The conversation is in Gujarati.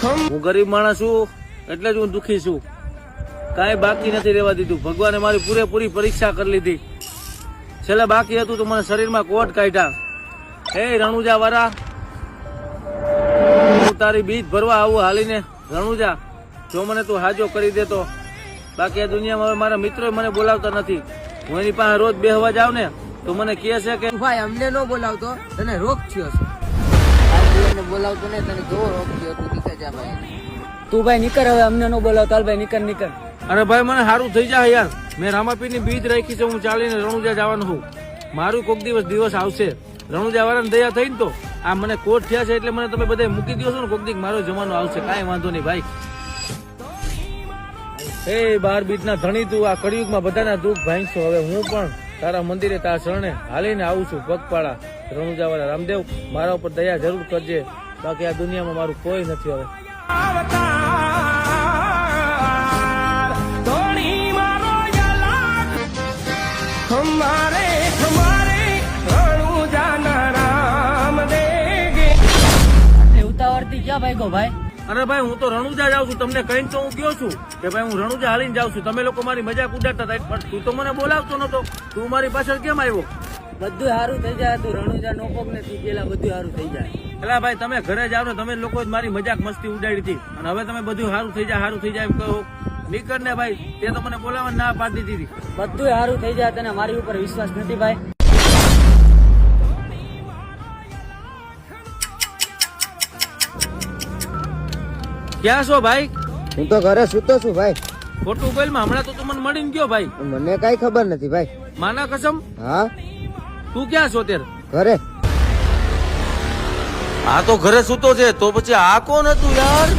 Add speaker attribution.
Speaker 1: હું ગરીબ માણસ છું એટલે જ હું દુખી છું. કાંઈ બાકી નથી રહેવા દીધું. ભગવાને મારી પૂરેપૂરી પરીક્ષા કરી લીધી. છેલ્લે બાકી હતું તો મને શરીરમાં કોટ કાઢ્યા. હે રણુજા વાળા, હું તારી બીજ ભરવા આવું હાલીને. રણુજા, જો મને તું હાજો કરી દેતો. બાકી આ દુનિયામાં હવે મારા મિત્રો મને બોલાવતા નથી. હું એની પાસે રોજ બેહવા જાવ ને તો મને કહે છે કે
Speaker 2: ભાઈ અમને ન બોલાવતો, તને રોગ થયો છે. બોલાવતો ને તને જો રોગ થયો તું નીકળ જા ભાઈ. તું ભાઈ નીકળ હવે, અમને ન બોલાવતો. હાલ ભાઈ નીકળ.
Speaker 1: અરે ભાઈ મને સારું થઈ જાય યાર. મેં રામાપીરની બીજ રાખી છે. હું ચાલીને રણુજા જવાનું છું. મારું કોક દિવસ આવશે. રણુજા વાળાને દયા થઈ ને તો આ મને કોટ થયા છે એટલે મને તમે બધા મૂકી દો છો ને. કોક દી મારો જમાનો આવશે. કાંઈ વાંધો નહીં ભાઈ. એ 12 બીજના ધણી તું આ કળિયુગમાં બધાના દુઃખ ભાંગશો. હવે હું પણ તારા મંદિરે તારા શરણે હાલીને આવું છું પગપાળા. રણુજા વાળા રામદેવ, મારા ઉપર દયા જરૂર કરજે. બાકી આ દુનિયામાં મારું કોઈ નથી હવે.
Speaker 2: ઉતાવળથી ક્યાં ભાઈ ભાઈ?
Speaker 1: અરે ભાઈ હું તો રણુજા જાઉં છું. તમને કહીને તો હું ગયો છું કે ભાઈ હું રણુજા હાલીને જાઉં છું. તમે લોકો મારી મજાક ઉડાડતા હતા પણ તું તો મને બોલાવતો નતો. તું મારી પાછળ કેમ આવ્યો?
Speaker 2: બધું સારું થઈ જાય. તું રણુજા નો પગ નથી પેલા બધું સારું થઈ જાય.
Speaker 1: એટલે ભાઈ તમે ઘરે જાવ ને, તમે લોકો જ મારી મજાક મસ્તી ઉડાડી હતી અને હવે તમે બધું સારું થઈ જાય એમ કહો. નીકળ ને ભાઈ, તે તો મને બોલાવવા ના પાડી દીધી.
Speaker 2: બધું સારું થઈ જાય. તને મારી ઉપર વિશ્વાસ નથી ભાઈ?
Speaker 1: ક્યાં છો ભાઈ?
Speaker 2: હું તો ઘરે સૂતો છું ભાઈ.
Speaker 1: ખોટું બોલમાં હમણાં તો તું મને મળીને ગયો ભાઈ.
Speaker 2: મને કઈ ખબર નથી ભાઈ.
Speaker 1: માના કસમ?
Speaker 2: હા.
Speaker 1: તું ક્યાં છો ત્યારે?
Speaker 2: ઘરે.
Speaker 1: આ તો ઘરે સૂતો છે તો પછી આ કોણ હતું યાર?